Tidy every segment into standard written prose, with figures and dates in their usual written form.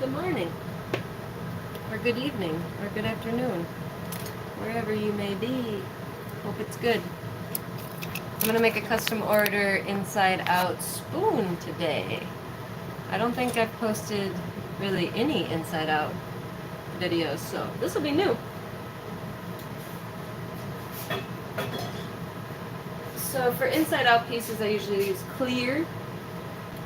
good morning, or good evening, or good afternoon, wherever you may be. Hope it's good. I'm going to make a custom order inside out spoon today. I don't think I've posted really any inside out videos, so this will be new. So for inside out pieces, I usually use clear.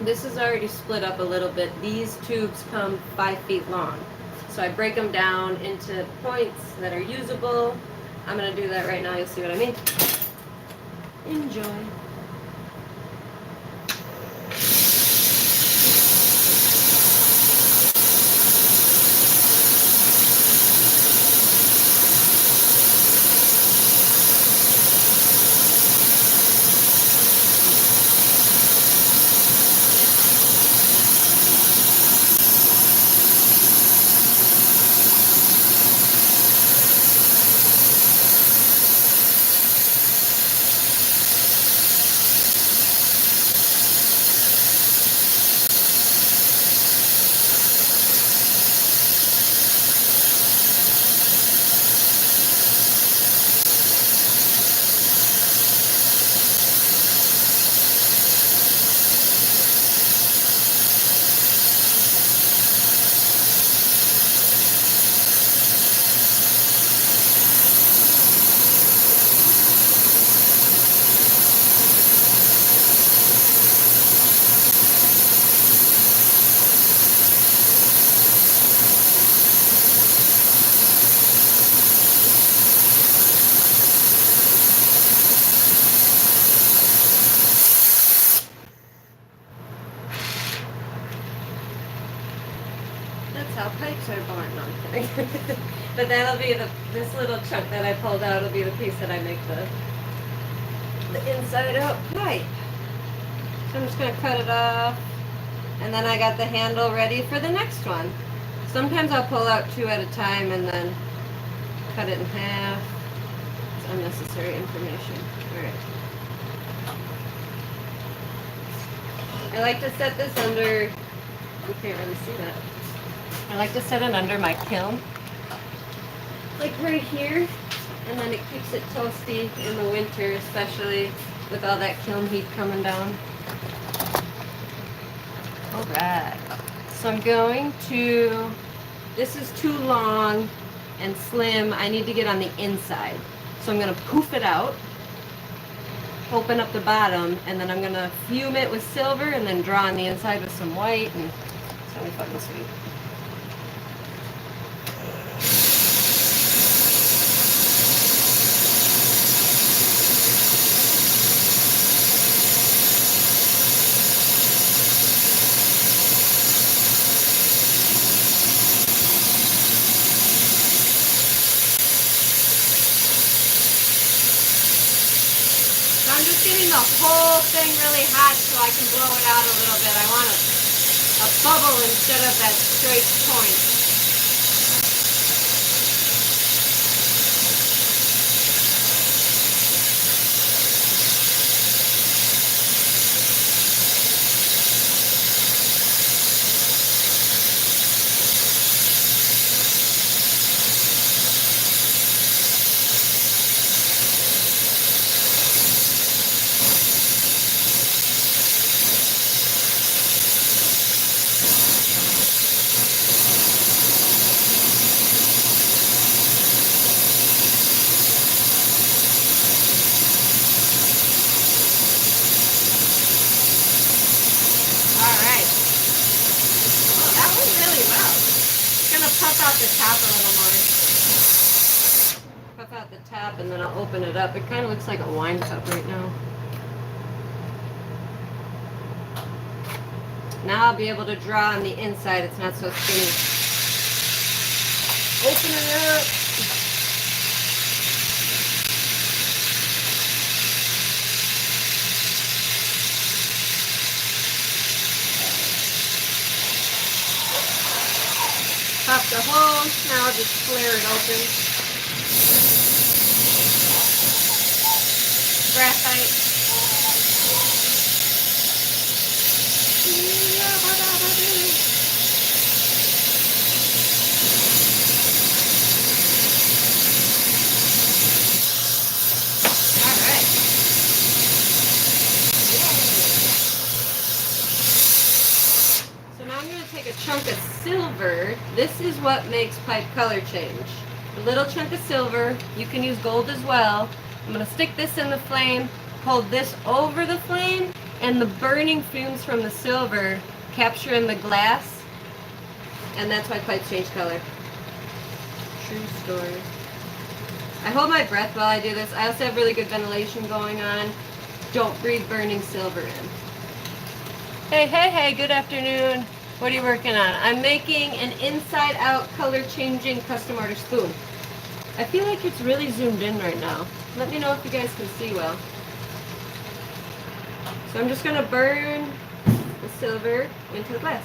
This is already split up a little bit. These tubes come 5 feet long. So I break them down into points that are usable. I'm going to do that right now. You'll see what I mean. Enjoy. That's how pipes are born. No, I'm kidding. But that'll be this little chunk that I pulled out will be the piece that I make the inside out pipe. So I'm just going to cut it off, and then I got the handle ready for the next one. Sometimes I'll pull out 2 at a time and then cut it in half. It's unnecessary information. Alright. I like to set this under, you can't really see that. I like to set it under my kiln, like right here, and then it keeps it toasty in the winter, especially with all that kiln heat coming down. Alright, so I'm going to, this is too long and slim, I need to get on the inside. So I'm going to poof it out, open up the bottom, and then I'm going to fume it with silver and then draw on the inside with some white, and it's going to be fucking sweet. I'm just getting the whole thing really hot so I can blow it out a little bit. I want a bubble instead of that straight point. Puff out the top a little more. Puff out the top and then I'll open it up. It kind of looks like a wine cup right now. Now I'll be able to draw on the inside. It's not so skinny. Open it up. Pop the hole, now I'll just flare it open. Graphite. take a chunk of silver. This is what makes pipe color change. A little chunk of silver. You can use gold as well. I'm going to stick this in the flame, hold this over the flame, and the burning fumes from the silver capture in the glass, and that's why pipes change color. True story. I hold my breath while I do this. I also have really good ventilation going on. Don't breathe burning silver in. Hey, good afternoon. What are you working on? I'm making an inside-out color-changing custom order spoon. I feel like it's really zoomed in right now. Let me know if you guys can see well. So I'm just going to burn the silver into the glass.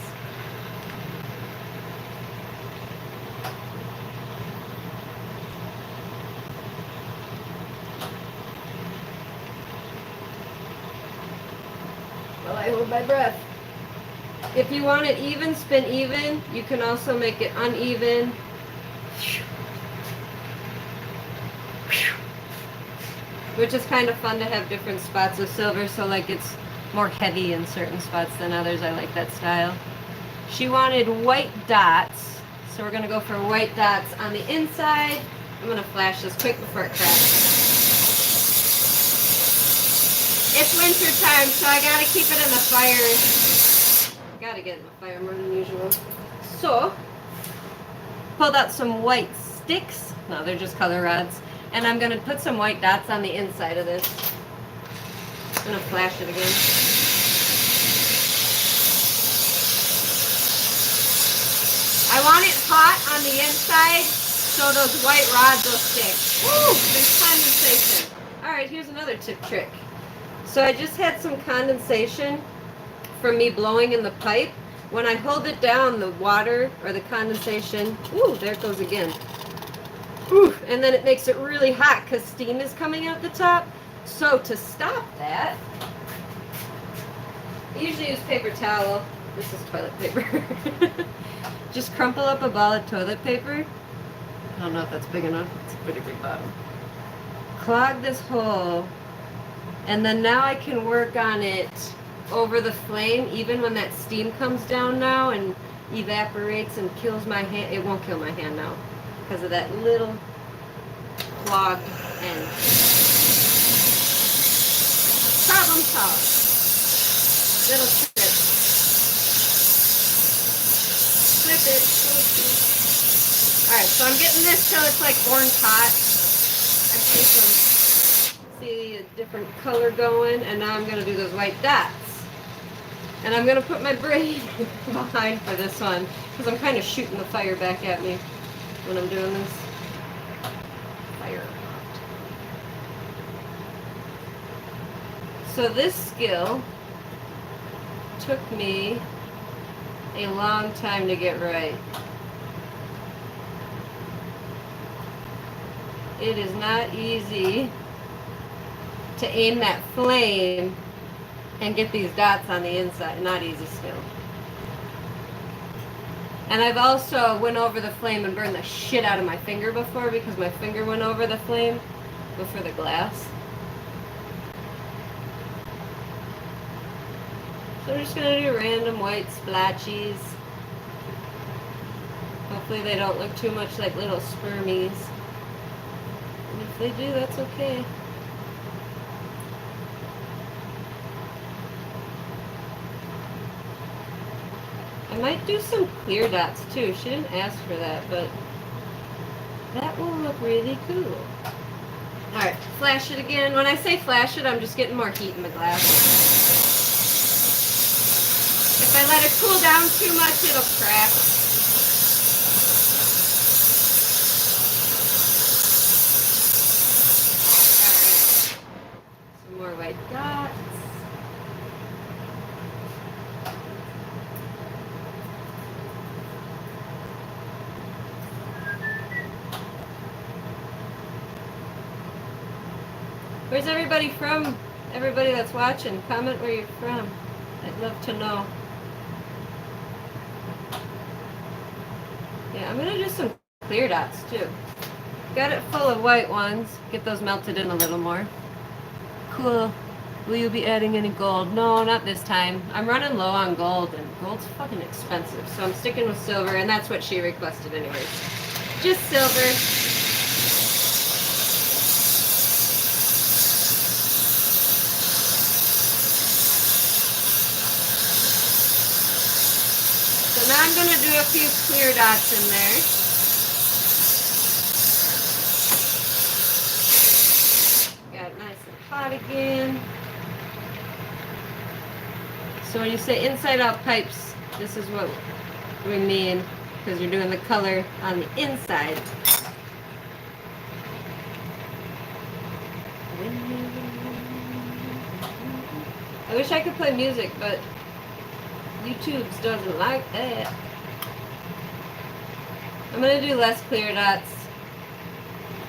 While I hold my breath. If you want it even, spin even. You can also make it uneven. Which is kind of fun to have different spots of silver, so like it's more heavy in certain spots than others. I like that style. She wanted white dots, so we're going to go for white dots on the inside. I'm going to flash this quick before it cracks. It's winter time, so I got to keep it in the fire. Got to get in the fire more than usual. So, pulled out some white sticks. No, they're just color rods. And I'm going to put some white dots on the inside of this. I'm going to flash it again. I want it hot on the inside so those white rods will stick. Woo! There's condensation. Alright, here's another tip trick. So I just had some condensation from me blowing in the pipe. When I hold it down, the water or the condensation, ooh, there it goes again. Ooh, and then it makes it really hot because steam is coming out the top. So to stop that, I usually use paper towel. This is toilet paper. Just crumple up a ball of toilet paper. I don't know if that's big enough. It's a pretty big bottle. Clog this hole. And then now I can work on it over the flame, even when that steam comes down now and evaporates and kills my hand. It won't kill my hand now because of that little clogged end. Problem solved. Little trip. Flip it. Alright, so I'm getting this till it's like orange hot. I see a different color going, and now I'm going to do those white dots. And I'm going to put my braid behind for this one, because I'm kind of shooting the fire back at me when I'm doing this. Fire. So this skill took me a long time to get right. It is not easy to aim that flame and get these dots on the inside. Not easy skill. And I've also went over the flame and burned the shit out of my finger before because my finger went over the flame before the glass. So I'm just going to do random white splotches. Hopefully they don't look too much like little spermies. And if they do, that's okay. I might do some clear dots too. She didn't ask for that, but that will look really cool. Alright, flash it again. When I say flash it, I'm just getting more heat in the glass. If I let it cool down too much, it'll crack. Alright. Some more white dots. Where's everybody from? Everybody that's watching, comment where you're from. I'd love to know. Yeah, I'm gonna do some clear dots too. Got it full of white ones. Get those melted in a little more. Cool. Will you be adding any gold? No, not this time. I'm running low on gold, and gold's fucking expensive, so I'm sticking with silver, and that's what she requested anyways. Just silver. So now I'm going to do a few clear dots in there. Got it nice and hot again. So when you say inside out pipes, this is what we mean, because you're doing the color on the inside. I wish I could play music, but YouTube doesn't like that. I'm going to do less clear dots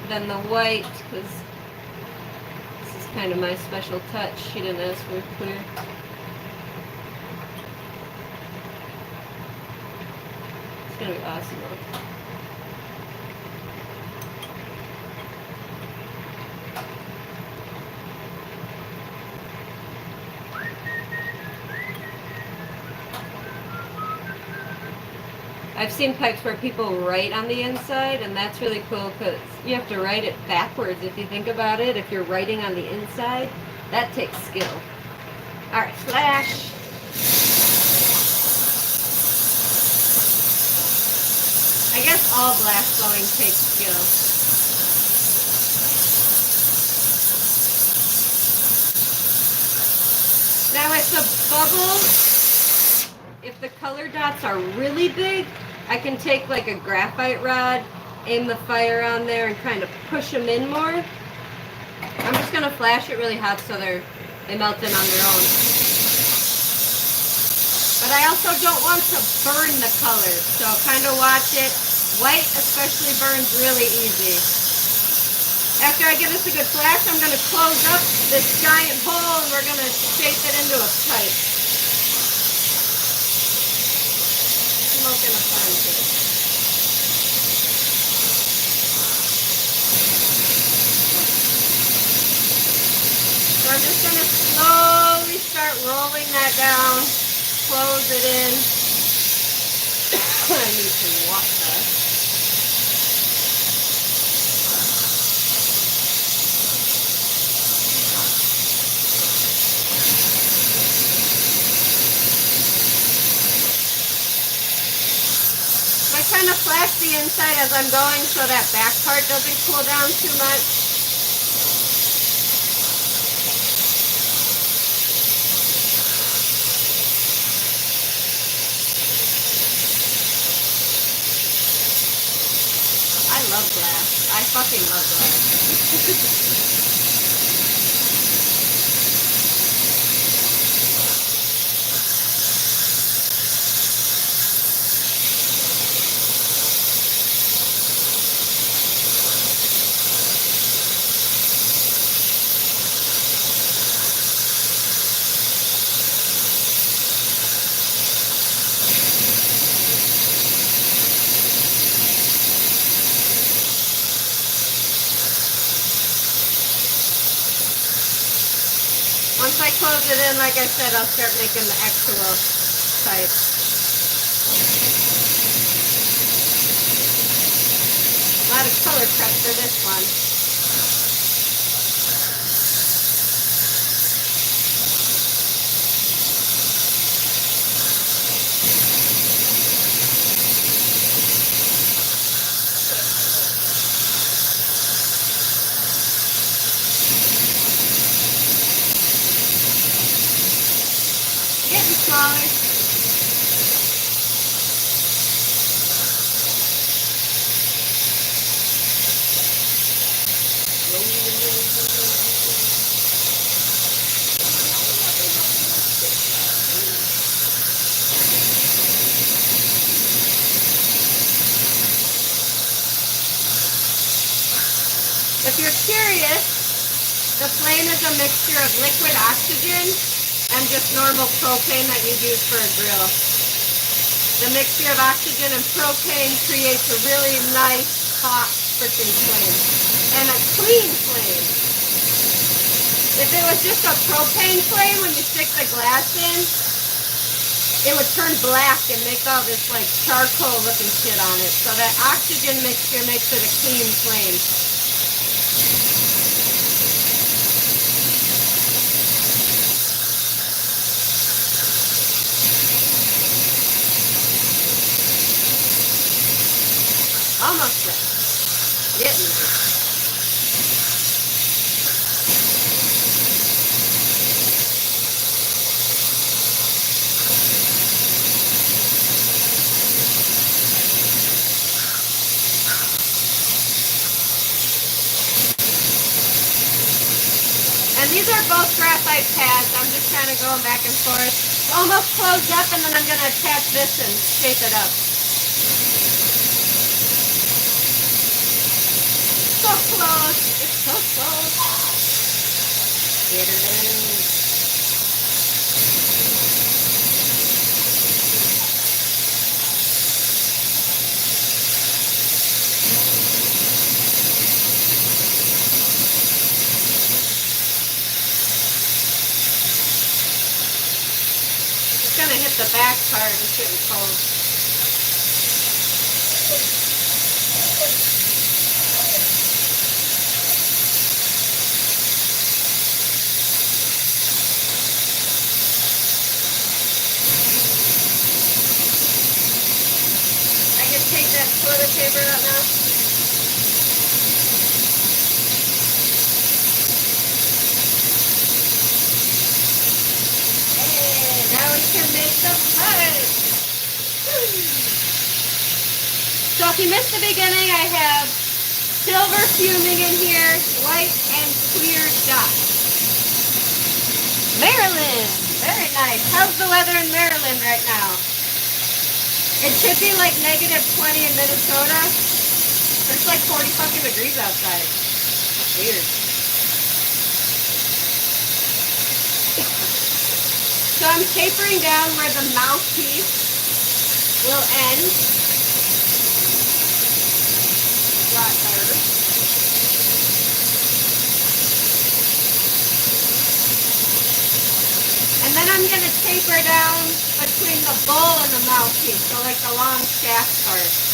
than the white, because this is kind of my special touch. She didn't ask for clear. It's going to be awesome though. I've seen pipes where people write on the inside, and that's really cool because you have to write it backwards if you think about it. If you're writing on the inside, that takes skill. Alright, flash. I guess all glass blowing takes skill. Now with the bubbles, if the color dots are really big, I can take like a graphite rod, aim the fire on there, and kind of push them in more. I'm just going to flash it really hot so they melt in on their own. But I also don't want to burn the color, so kind of watch it. White especially burns really easy. After I give this a good flash, I'm going to close up this giant hole and we're going to shape it into a pipe. Smoking a pancake. So I'm just going to slowly start rolling that down, close it in. I need some water. I kind of flash the inside as I'm going so that back part doesn't cool down too much. I love glass. I fucking love glass. Once I close it in, like I said, I'll start making the actual pipe. A lot of color prep for this one. Getting smaller. If you're curious, the flame is a mixture of liquid oxygen and just normal propane that you'd use for a grill. The mixture of oxygen and propane creates a really nice, hot, freaking flame. And a clean flame. If it was just a propane flame, when you stick the glass in, it would turn black and make all this like charcoal looking shit on it. So that oxygen mixture makes it a clean flame. Almost there. Getting there. And these are both graphite pads. I'm just kind of going back and forth. It's almost closed up, and then I'm going to attach this and shape it up. So close. It's so close. Get it in. Gonna hit the back part. It's getting cold. I can take that toilet paper out now. Now we can make the pipe. So if you missed the beginning, I have silver fuming in here, white and clear dots. Maryland, very nice. How's the weather in Maryland right now? It should be like -20 in Minnesota. It's like 40 fucking degrees outside. Weird. So I'm tapering down where the mouthpiece will end. Right there. And then I'm going to taper down between the bowl and the mouthpiece, so like the long shaft part.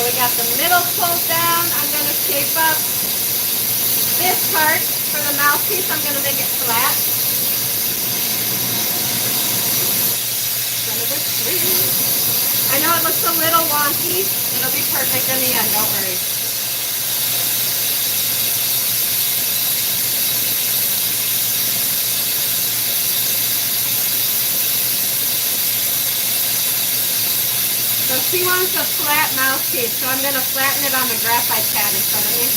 We got the middle pulled down. I'm going to shape up this part for the mouthpiece. I'm going to make it flat. I know it looks a little wonky. It'll be perfect in the end, don't worry. So she wants a flat mouthpiece, so I'm going to flatten it on the graphite pad in front of me.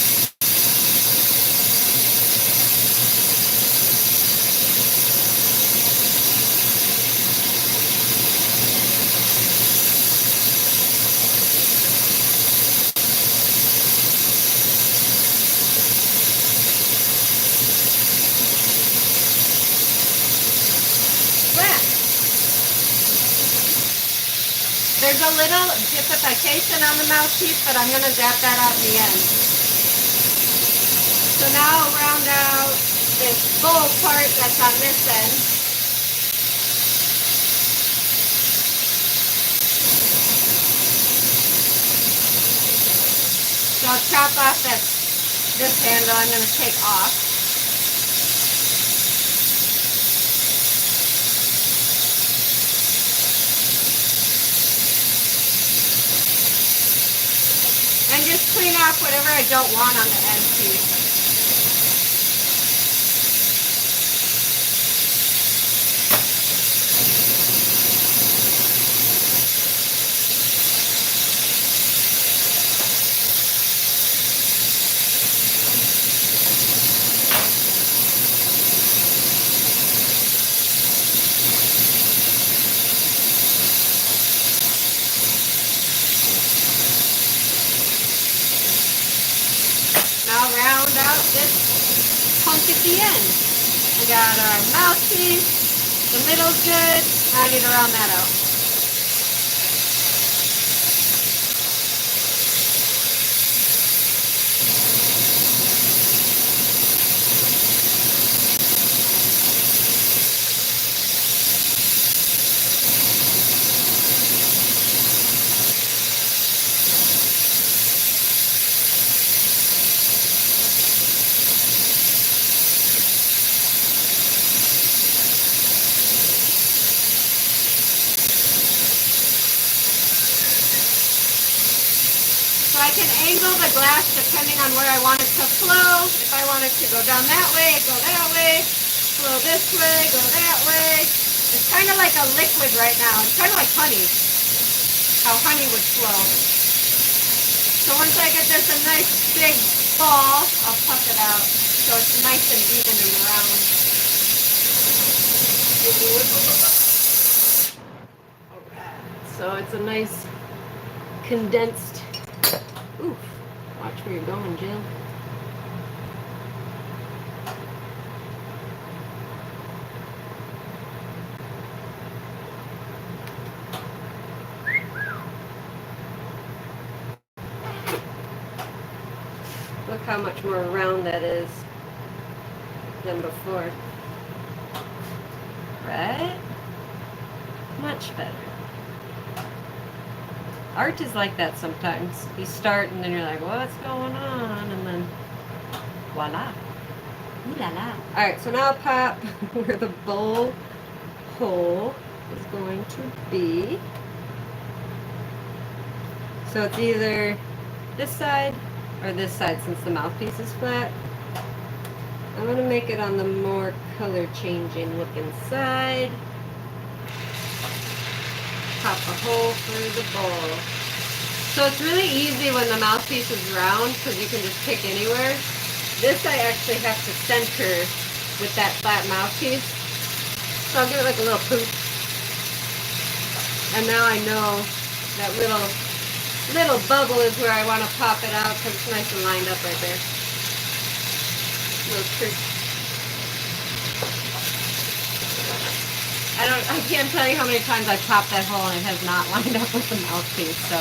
There's a little dissification on the mouthpiece, but I'm going to zap that out in the end. So now I'll round out this bowl part that's on this end. So I'll chop off this handle I'm going to take off. And just clean off whatever I don't want on the end piece. round out this hunk at the end. We got our mouthpiece, the middle's good, I need to round that out. So I can angle the glass depending on where I want it to flow. If I want it to go down that way, go that way. Flow this way, go that way. It's kind of like a liquid right now. It's kind of like honey, how honey would flow. So once I get this a nice big ball, I'll puff it out so it's nice and even and round. So it's a nice condensed. Oof, watch where you're going, Jill. Look how much more round that is than before. Right? Much better. Art is like that sometimes. You start and then you're like, what's going on? And then, voila. Ooh la la. Alright, so now I'll pop where the bowl hole is going to be. So it's either this side or this side since the mouthpiece is flat. I'm going to make it on the more color changing looking side. Pop a hole for the bowl. So it's really easy when the mouthpiece is round because you can just pick anywhere. This I actually have to center with that flat mouthpiece. So I'll give it like a little poof. And now I know that little bubble is where I want to pop it out because it's nice and lined up right there. Little trick. I can't tell you how many times I've popped that hole and it has not lined up with the mouthpiece, so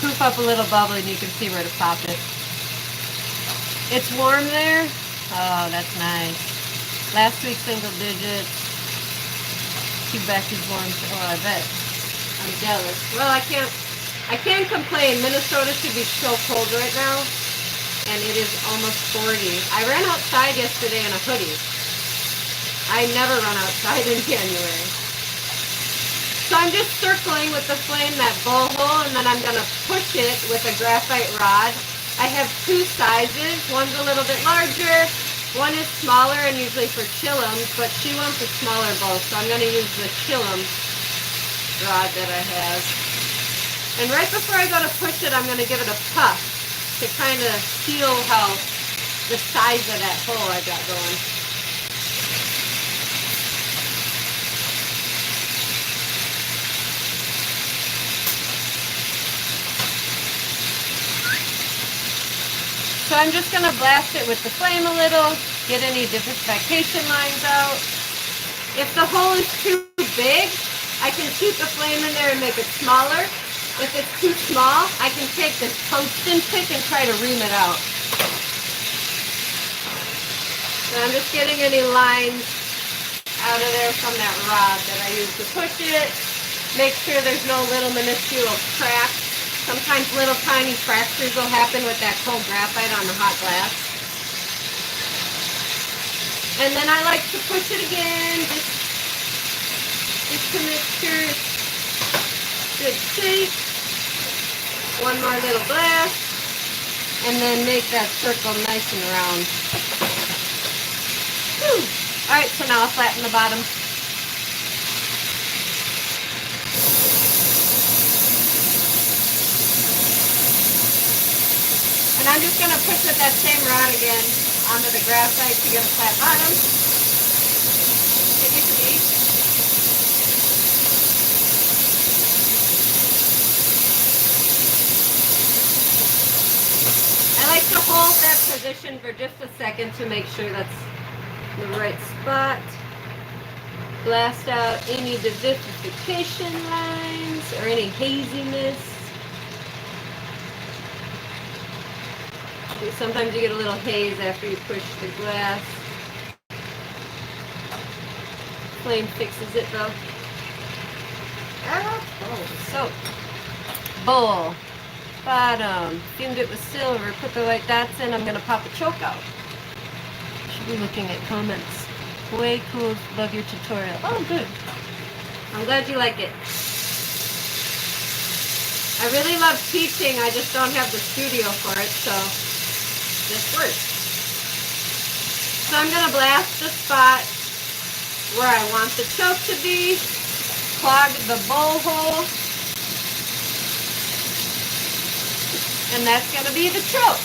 poof up a little bubble and you can see where to pop it. It's warm there. Oh, that's nice. Last week single digits. Quebec's warm. Oh, I bet. I'm jealous. Well, I can't complain. Minnesota should be so cold right now, and it is almost 40. I ran outside yesterday in a hoodie. I never run outside in January. So I'm just circling with the flame that bowl hole, and then I'm going to push it with a graphite rod. I have two sizes. One's a little bit larger. One is smaller and usually for chillums, but she wants a smaller bowl, so I'm going to use the chillum rod that I have. And right before I go to push it, I'm going to give it a puff to kind of feel how the size of that hole I got going. So I'm just going to blast it with the flame a little, get any diversification lines out. If the hole is too big, I can keep the flame in there and make it smaller. If it's too small, I can take this tungsten pick and try to ream it out. So I'm just getting any lines out of there from that rod that I used to push it. Make sure there's no little minuscule cracks. Sometimes little tiny fractures will happen with that cold graphite on the hot glass. And then I like to push it again, just to make sure it's good shape. One more little blast, and then make that circle nice and round. Whew. All right, so now I'll flatten the bottom. And I'm just going to push with that same rod again onto the graphite to get a flat bottom. Take it deep. I like to hold hold that position for just a second to make sure that's the right spot. Blast out any devitrification lines or any haziness. Sometimes you get a little haze after you push the glass. Flame fixes it though. Oh, soap. Bowl. Bottom. Fumed it with silver. Put the white dots in. I'm going to pop a choke out. Should be looking at comments. Way cool. Love your tutorial. Oh, good. I'm glad you like it. I really love teaching. I just don't have the studio for it, so this works. So I'm going to blast the spot where I want the choke to be. Clog the bowl hole. And that's going to be the choke.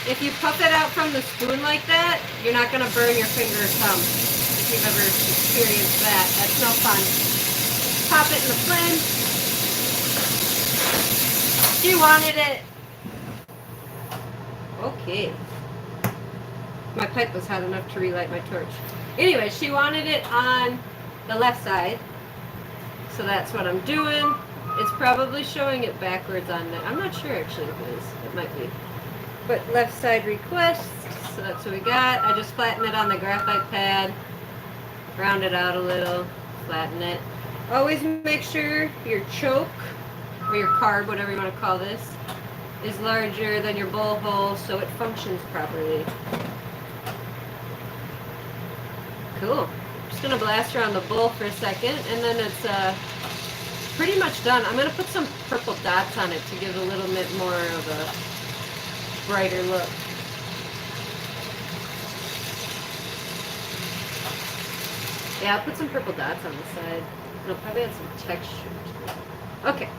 If you puff it out from the spoon like that, you're not going to burn your finger or thumb. If you've ever experienced that, that's no fun. Pop it in the flame. She wanted it. Okay. My pipe was hot enough to relight my torch. Anyway, she wanted it on the left side. So that's what I'm doing. It's probably showing it backwards on that. I'm not sure actually if it is. It might be. But left side request. So that's what we got. I just flatten it on the graphite pad. Round it out a little. Flatten it. Always make sure your choke, or your carb, whatever you want to call this, is larger than your bowl hole so it functions properly. Cool. Just going to blast around the bowl for a second, and then it's pretty much done. I'm going to put some purple dots on it to give a little bit more of a brighter look. Yeah, I'll put some purple dots on the side. It'll probably add some texture to it. Okay.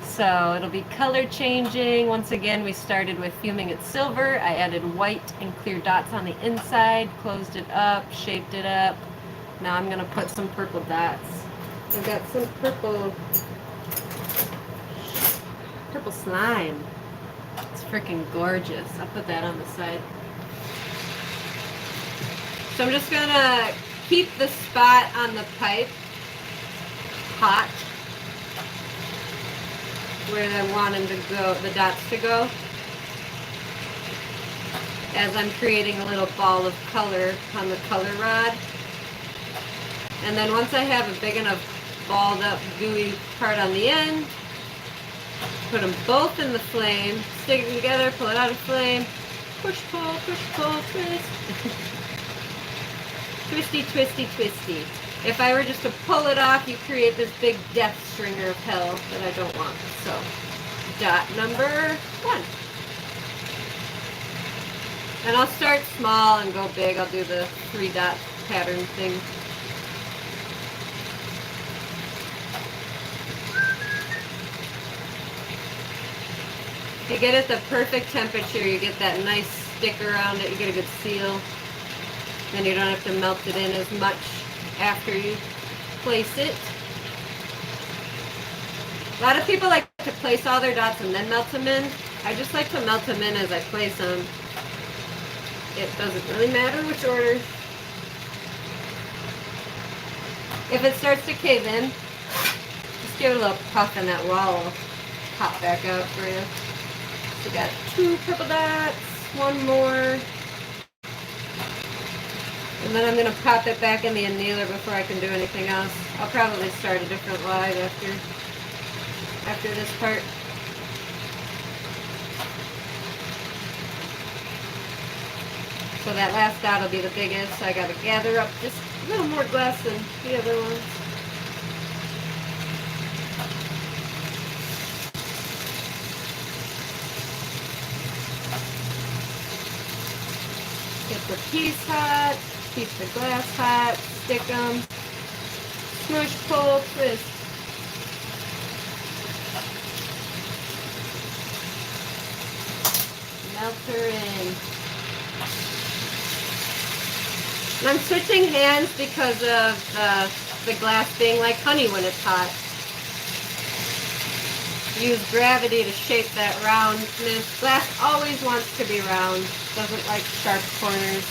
So it'll be color changing. Once again, we started with fuming it silver. I added white and clear dots on the inside, closed it up, shaped it up. Now I'm gonna put some purple dots. I've got some purple slime. It's freaking gorgeous. I'll put that on the side. So I'm just gonna keep the spot on the pipe hot where I want them to go, the dots to go, as I'm creating a little ball of color on the color rod. And then once I have a big enough balled up gooey part on the end, put them both in the flame, stick it together, pull it out of flame, push, pull, twist. Twisty, twisty, twisty. If I were just to pull it off, you create this big death stringer of hell that I don't want. So, dot number 1. And I'll start small and go big. I'll do the 3 dot pattern thing. If you get it the perfect temperature, you get that nice stick around it, you get a good seal. Then you don't have to melt it in as much after you place it. A lot of people like to place all their dots and then melt them in. I just like to melt them in as I place them. It doesn't really matter which order. If it starts to cave in, just give it a little puff and that wall will pop back out for you. So we got 2 purple dots, 1 more. And then I'm going to pop it back in the annealer before I can do anything else. I'll probably start a different live after this part. So that last dot will be the biggest, so I got to gather up just a little more glass than the other ones. Get the piece hot. Keep the glass hot, stick them, smush, pull, twist. Melt her in. And I'm switching hands because of the glass being like honey when it's hot. use gravity to shape that roundness. Glass always wants to be round, doesn't like sharp corners.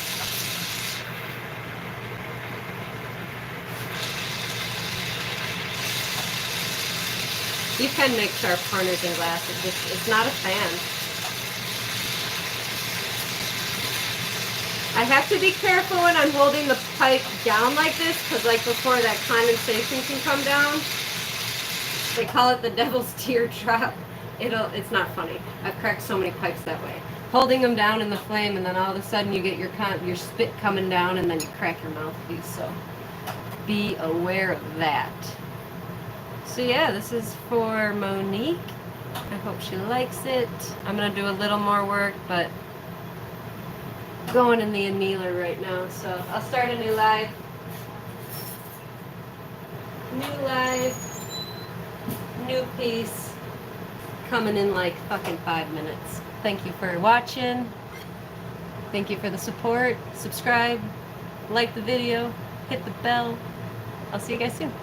You can make sharp corners in glass, it's not a fan. I have to be careful when I'm holding the pipe down like this, because like before, that condensation can come down. They call it the devil's teardrop. It's not funny. I've cracked so many pipes that way. Holding them down in the flame, and then all of a sudden you get your spit coming down, and then you crack your mouthpiece. So be aware of that. So yeah, this is for Monique. I hope she likes it. I'm gonna do a little more work, but going in the annealer right now, so I'll start a new live. New piece, coming in like fucking 5 minutes. Thank you for watching. Thank you for the support. Subscribe, like the video, hit the bell. I'll see you guys soon.